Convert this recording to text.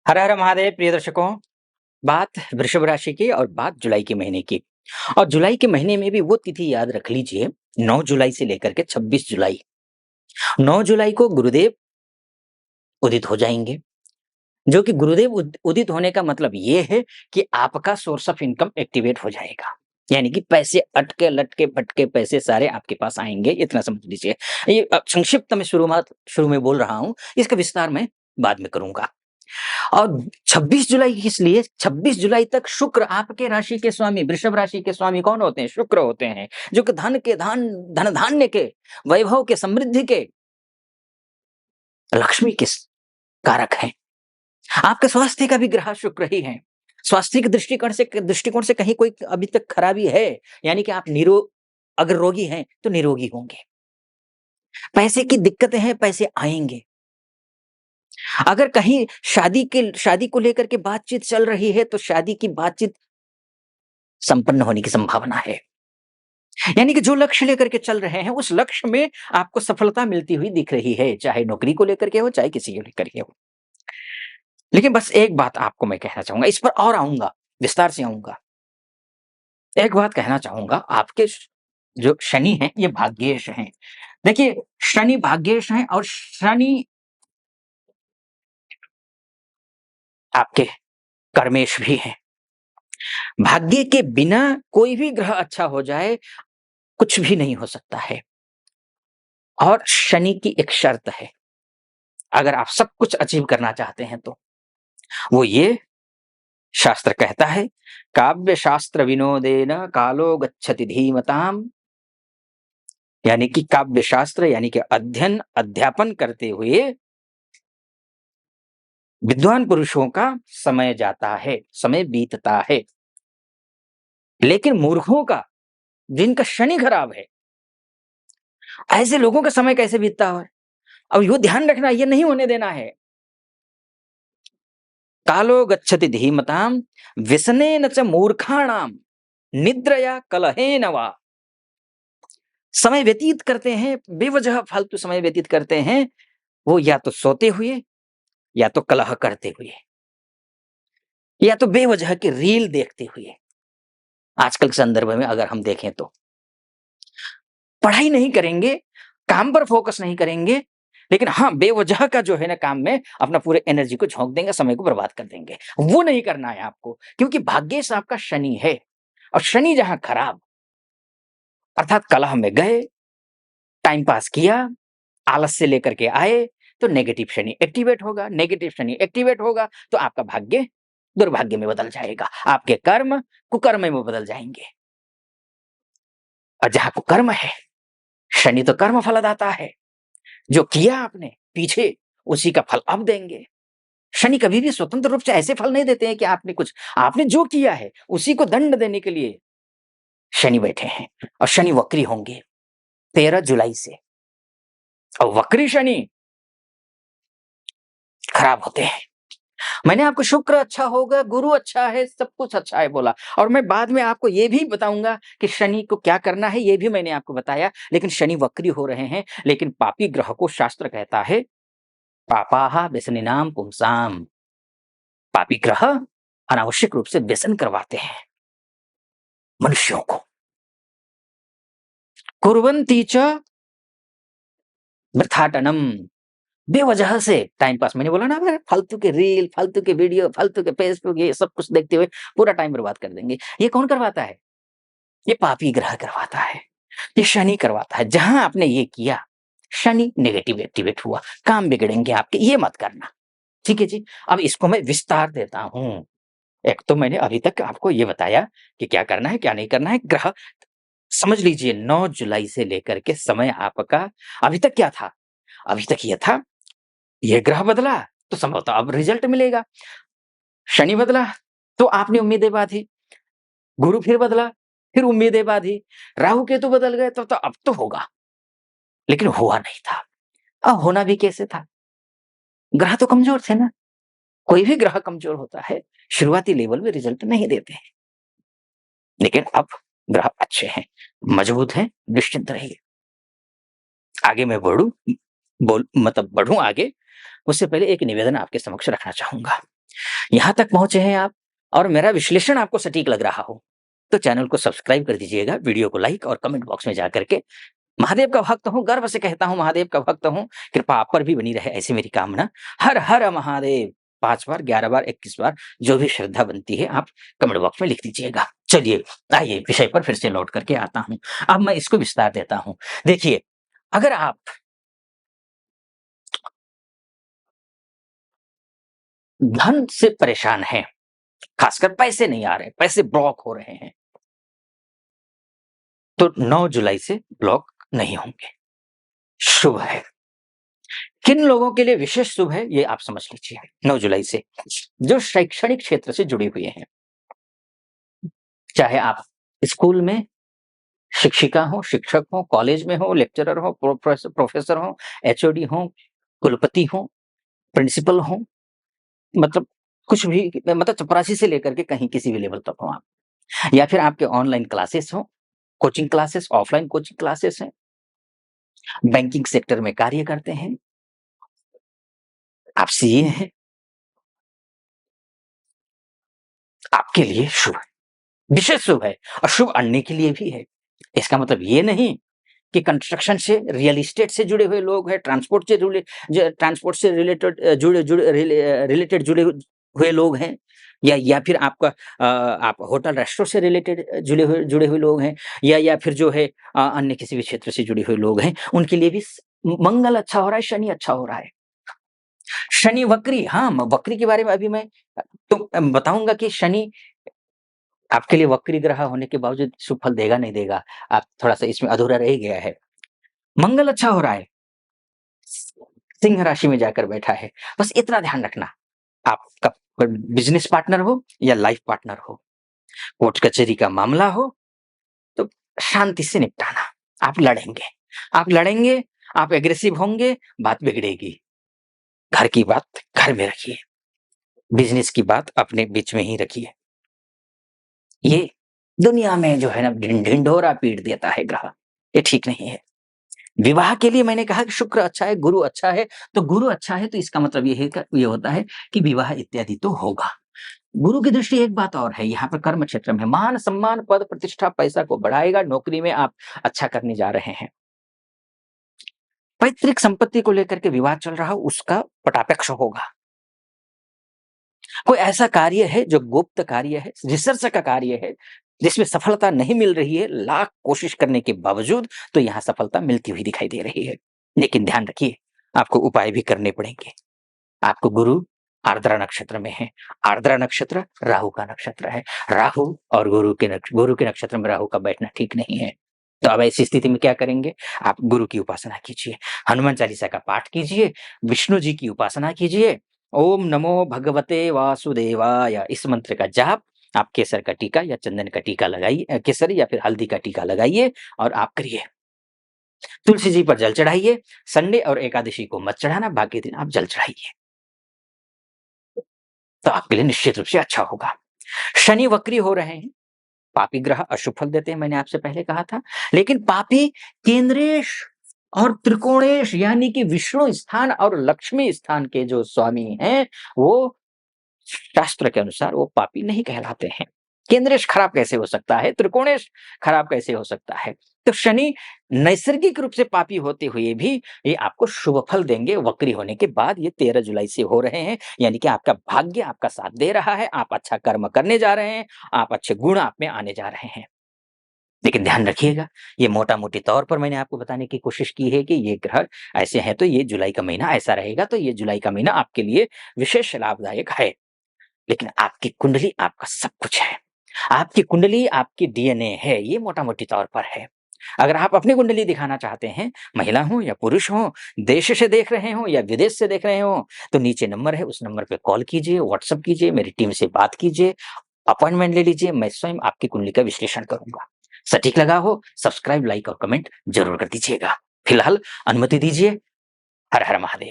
हर हर महादेव प्रिय दर्शकों। बात वृषभ राशि की और बात जुलाई के महीने की। और जुलाई के महीने में भी वो तिथि याद रख लीजिए, 9 जुलाई से लेकर के 26 जुलाई। 9 जुलाई को गुरुदेव उदित हो जाएंगे, जो कि गुरुदेव उदित होने का मतलब ये है कि आपका सोर्स ऑफ इनकम एक्टिवेट हो जाएगा। यानी कि पैसे अटके लटके भटके पैसे सारे आपके पास आएंगे, इतना समझ लीजिए। ये संक्षिप्त में शुरू में बोल रहा हूं, इसका विस्तार मैं बाद में करूंगा। और 26 जुलाई इसलिए 26 जुलाई तक शुक्र आपके राशि के स्वामी, वृषभ राशि के स्वामी कौन होते हैं? शुक्र होते हैं, जो कि धन धान्य के, वैभव के, समृद्धि के, लक्ष्मी के कारक हैं। आपके स्वास्थ्य का भी ग्रह शुक्र ही है। स्वास्थ्य के दृष्टिकोण से कहीं कोई अभी तक खराबी है, यानी कि आप अगर रोगी हैं तो निरोगी होंगे। पैसे की दिक्कतें हैं, पैसे आएंगे। अगर कहीं शादी को लेकर के बातचीत चल रही है तो शादी की बातचीत संपन्न होने की संभावना है। यानी कि जो लक्ष्य लेकर के चल रहे हैं उस लक्ष्य में आपको सफलता मिलती हुई दिख रही है, चाहे नौकरी को लेकर के हो, चाहे किसी को लेकर के हो। लेकिन बस एक बात आपको मैं कहना चाहूंगा, इस पर और आऊंगा, विस्तार से आऊंगा। एक बात कहना चाहूंगा, आपके जो शनि हैं ये भाग्येश हैं। देखिए, शनि भाग्येश हैं और शनि आपके कर्मेश भी हैं। भाग्य के बिना कोई भी ग्रह अच्छा हो जाए, कुछ भी नहीं हो सकता है। और शनि की एक शर्त है, अगर आप सब कुछ अचीव करना चाहते हैं तो वो ये, शास्त्र कहता है, काव्य शास्त्र विनोदेन कालो गच्छति धीमताम। यानी कि काव्य शास्त्र यानी कि अध्ययन अध्यापन करते हुए विद्वान पुरुषों का समय जाता है, समय बीतता है। लेकिन मूर्खों का, जिनका शनि खराब है, ऐसे लोगों का समय कैसे बीतता है? अब यो ध्यान रखना, ये नहीं होने देना है। कालो गच्छति धीमताम व्यसनेन च मूर्खाणाम निद्रया कलहेन वा। समय व्यतीत करते हैं, बेवजह फालतू समय व्यतीत करते हैं, वो या तो सोते हुए, या तो कलह करते हुए, या तो बेवजह की रील देखते हुए। आजकल के संदर्भ में अगर हम देखें तो पढ़ाई नहीं करेंगे, काम पर फोकस नहीं करेंगे, लेकिन हाँ, बेवजह का जो है ना काम में अपना पूरे एनर्जी को झोंक देंगे, समय को बर्बाद कर देंगे। वो नहीं करना है आपको, क्योंकि भाग्य से आपका शनि है। और शनि जहां खराब, अर्थात कलह में गए, टाइम पास किया, आलस से लेकर के आए, तो नेगेटिव शनि एक्टिवेट होगा। नेगेटिव शनि एक्टिवेट होगा तो आपका भाग्य दुर्भाग्य में बदल जाएगा, आपके कर्म कुकर्म में बदल जाएंगे। और जहां कुकर्म है, शनि तो कर्म फलदाता है। जो किया आपने पीछे, उसी का फल अब देंगे। शनि कभी भी स्वतंत्र रूप से ऐसे फल नहीं देते हैं कि आपने जो किया है उसी को दंड देने के लिए शनि बैठे हैं। और शनि वक्री होंगे 13 जुलाई से। और वक्री शनि खराब होते हैं। मैंने आपको शुक्र अच्छा होगा, गुरु अच्छा है, सब कुछ अच्छा है बोला, और मैं बाद में आपको यह भी बताऊंगा कि शनि को क्या करना है, यह भी मैंने आपको बताया। लेकिन शनि वक्री हो रहे हैं, लेकिन पापी ग्रह को शास्त्र कहता है पापाहा व्यसनिनाम पुंसाम। पापी ग्रह अनावश्यक रूप से व्यसन करवाते हैं मनुष्यों को। कुर्वन्ति च वृथाटनम, बेवजह से टाइम पास। मैंने बोला ना, अगर फालतू के रील, फालतू के वीडियो, फालतू के फेसबुक, ये सब कुछ देखते हुए पूरा टाइम बर्बाद कर देंगे। ये कौन करवाता है? ये पापी ग्रह करवाता है, ये शनि करवाता है। जहां आपने ये किया, शनि नेगेटिव एक्टिवेट हुआ, काम बिगड़ेंगे आपके, ये मत करना। ठीक है जी। अब इसको मैं विस्तार देता हूं। एक तो मैंने अभी तक आपको ये बताया कि क्या करना है, क्या नहीं करना है। ग्रह समझ लीजिए, 9 जुलाई से लेकर के समय आपका अभी तक क्या था? अभी तक ये था, ये ग्रह बदला तो संभवतः अब रिजल्ट मिलेगा। शनि बदला तो आपने उम्मीदें बांधी, गुरु फिर बदला, फिर उम्मीदें बांधी, राहु केतु बदल गए तो अब तो होगा। लेकिन हुआ नहीं था। अब होना भी कैसे था? ग्रह तो कमजोर थे ना। कोई भी ग्रह कमजोर होता है, शुरुआती लेवल में रिजल्ट नहीं देते हैं। लेकिन अब ग्रह अच्छे हैं, मजबूत हैं, निश्चिंत रहिए। आगे मैं बढ़ूं, मतलब बढ़ूं आगे, उससे पहले एक निवेदन आपके समक्ष रखना चाहूंगा। यहाँ तक पहुँचे हैं आप और मेरा विश्लेषण आपको सटीक लग रहा हो, तो चैनल को सब्सक्राइब कर दीजिएगा, वीडियो को लाइक और कमेंट बॉक्स में जाकर के महादेव का भक्त हूँ, गर्व से कहता हूँ महादेव का भक्त हूँ, कृपा आप पर भी बनी रहे ऐसी मेरी कामना। हर हर महादेव 5 बार, 11 बार, 21 बार जो भी श्रद्धा बनती है आप कमेंट बॉक्स में लिख दीजिएगा। चलिए, आइए विषय पर फिर से लौट करके आता हूँ। अब मैं इसको विस्तार देता हूँ। देखिए, अगर आप धन से परेशान हैं, खासकर पैसे नहीं आ रहे, पैसे ब्लॉक हो रहे हैं, तो 9 जुलाई से ब्लॉक नहीं होंगे। शुभ है। किन लोगों के लिए विशेष शुभ है ये आप समझ लीजिए 9 जुलाई से, जो शैक्षणिक क्षेत्र से जुड़े हुए हैं। चाहे आप स्कूल में शिक्षिका हो, शिक्षक हो, कॉलेज में हो, लेक्चरर हो, प्रोफेसर हो, एचओडी हो, कुलपति हो, प्रिंसिपल हो, मतलब कुछ भी, मतलब चपरासी से लेकर के कहीं किसी भी लेवल तक हो आप। या फिर आपके ऑनलाइन क्लासेस हो, coaching classes, offline coaching classes हैं, बैंकिंग सेक्टर में कार्य करते हैं, आप सीए हैं, आपके लिए शुभ है, विशेष शुभ है। और शुभ अन्य के लिए भी है। इसका मतलब ये नहीं कि कंस्ट्रक्शन से, रियल एस्टेट से जुड़े हुए लोग हैं, ट्रांसपोर्ट से रिलेटेड रिलेटेड जुड़े हुए लोग हैं, या फिर आपका आप होटल रेस्टोरेंट से रिलेटेड जुड़े हुए लोग हैं, या फिर जो है अन्य किसी भी क्षेत्र से जुड़े हुए लोग हैं, उनके लिए भी मंगल अच्छा हो रहा है, शनि अच्छा हो रहा है। शनि वक्री, हाँ, वक्री के बारे में अभी मैं तो बताऊंगा कि शनि आपके लिए वक्री ग्रह होने के बावजूद शुभ फल देगा नहीं देगा, आप थोड़ा-सा इसमें अधूरा रह गया है। मंगल अच्छा हो रहा है, सिंह राशि में जाकर बैठा है। बस इतना ध्यान रखना, आपका कोई बिज़नेस पार्टनर हो या लाइफ पार्टनर हो, कोर्ट कचहरी का मामला हो, तो शांति से निपटाना। आप लड़ेंगे, आप एग्रेसिव होंगे, बात बिगड़ेगी। घर की बात घर में रखिए, बिज़नेस की बात अपने बीच में ही रखिए। ये दुनिया में जो है ना ढिंढोरा पीट देता है ग्रह, ये ठीक नहीं है। विवाह के लिए मैंने कहा कि शुक्र अच्छा है, गुरु अच्छा है, तो गुरु अच्छा है तो इसका मतलब ये होता है कि विवाह इत्यादि तो होगा। गुरु की दृष्टि एक बात और है, यहाँ पर कर्म क्षेत्र में मान, सम्मान, पद, प्रतिष्ठा, पैसा को बढ़ाएगा, नौकरी में आप अच्छा करने जा रहे हैं। पैतृक संपत्ति को लेकर के विवाद चल रहा हो, उसका पटापक्ष होगा। कोई ऐसा कार्य है जो गुप्त कार्य है, रिसर्च का कार्य है, जिसमें सफलता नहीं मिल रही है, लाख कोशिश करने के बावजूद, तो यहाँ सफलता मिलती हुई दिखाई दे रही है। लेकिन ध्यान रखिए, आपको उपाय भी करने पड़ेंगे। आपको गुरु आर्द्रा नक्षत्र में है। आर्द्रा नक्षत्र राहु का नक्षत्र है। राहु और गुरु के नक्षत्र में राहु का बैठना ठीक नहीं है। तो अब ऐसी स्थिति में क्या करेंगे? आप गुरु की उपासना कीजिए, हनुमान चालीसा का पाठ कीजिए, विष्णु जी की उपासना कीजिए। ओम नमो भगवते वासुदेवाय, इस मंत्र का जाप आप केसर का टीका या चंदन का टीका लगाइए, केसर या फिर हल्दी का टीका लगाइए और आप करिए। तुलसी जी पर जल चढ़ाइए। संडे और एकादशी को मत चढ़ाना, बाकी दिन आप जल चढ़ाइए, तो आपके लिए निश्चित रूप से अच्छा होगा। शनि वक्री हो रहे हैं, पापी ग्रह अशुभ फल देते हैं, मैंने आपसे पहले कहा था। लेकिन पापी केंद्रेश और त्रिकोणेश यानी कि विष्णु स्थान और लक्ष्मी स्थान के जो स्वामी हैं, वो शास्त्र के अनुसार वो पापी नहीं कहलाते हैं। केंद्रेश खराब कैसे हो सकता है? त्रिकोणेश खराब कैसे हो सकता है? तो शनि नैसर्गिक रूप से पापी होते हुए भी ये आपको शुभ फल देंगे। वक्री होने के बाद ये 13 जुलाई से हो रहे हैं, यानी कि आपका भाग्य आपका साथ दे रहा है, आप अच्छा कर्म करने जा रहे हैं, आप अच्छे गुण आप में आने जा रहे हैं। लेकिन ध्यान रखिएगा, ये मोटा-मोटी तौर पर मैंने आपको बताने की कोशिश की है कि ये ग्रह ऐसे हैं, तो ये जुलाई का महीना ऐसा रहेगा, तो ये जुलाई का महीना आपके लिए विशेष लाभदायक है। लेकिन आपकी कुंडली आपका सब कुछ है। आपकी कुंडली आपकी डीएनए है, ये मोटा-मोटी तौर पर है। अगर आप अपनी कुंडली दिखाना चाहते हैं, महिला हो या पुरुष हो, देश से देख रहे हो या विदेश से देख रहे हो, तो नीचे नंबर है, उस नंबर पे कॉल कीजिए, व्हाट्सएप कीजिए, मेरी टीम से बात कीजिए, अपॉइंटमेंट ले लीजिए, मैं स्वयं आपकी कुंडली का विश्लेषण करूँगा। सटीक लगा हो, सब्सक्राइब, लाइक और कमेंट ज़रूर कर दीजिएगा। फिलहाल अनुमति दीजिए। हर हर महादेव।